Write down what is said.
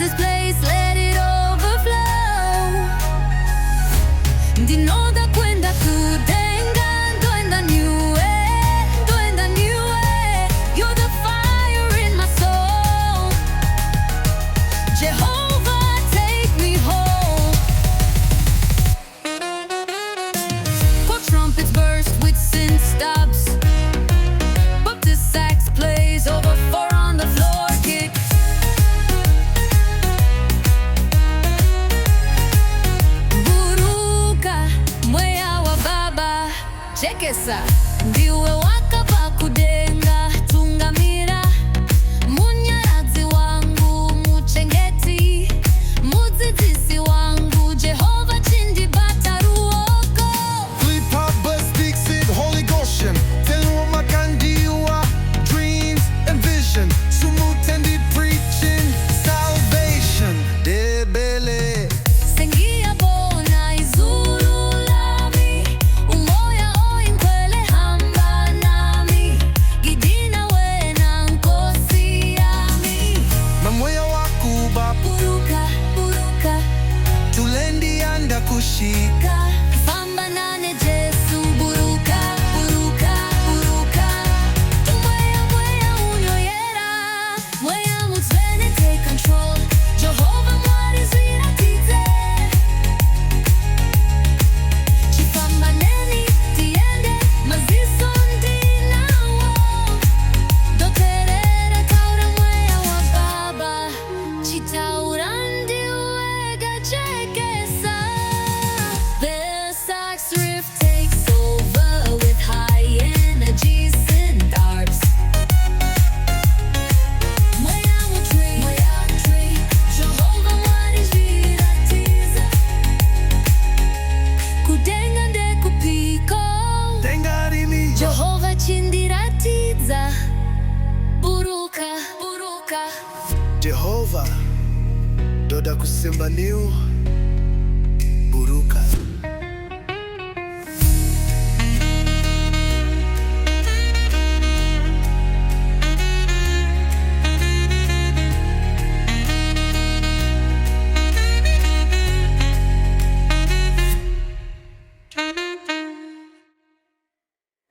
this place, let it overflow. Ndinoda kuenda kudenga, Ndoenda newe, Ndoenda newe. You're the fire in my soul. Jehovah, take me home. Chord trumpets burst with synth stops. But the sax plays over four on the floor kick. Buruka Mweya waBaba, Jekesa. Ndiwe wakabva kudenga, tungamira. Munyaradzi wangu, muchengeti. Mudzidzisi wangu, Jehovha chindibata ruoko. Flip-hop, bus-sticks, it, Holy Goshen. Tell what my kandiwa, dreams and vision. Sumutendi preaching salvation. Debele. Sengia bona izulu lami, umoya oinkwele hamba nami. Gidina wena nkosi yami. Mamoya wakuba, Buruka, buruka, tulendi anda kushika. famba nane Jesu. Buruka, buruka, buruka. Mweya, mweya, Unoyera. Mweya, Mutsvene, take control. Jehovha mwari zviratidze. Chifamba neni, tiende, maziso ndinawo. Doterera taura mweya waBaba. Chitaura ndiwe Jekesa. The sax riff takes over with high energy synth arps. Mweya mutri, Jehovha mwari zviratiza. Kudenga ndekupiko, Tengarini. Jehovha chindiratidza. Buruka, buruka. Jehovha, Ndoda kusimba new.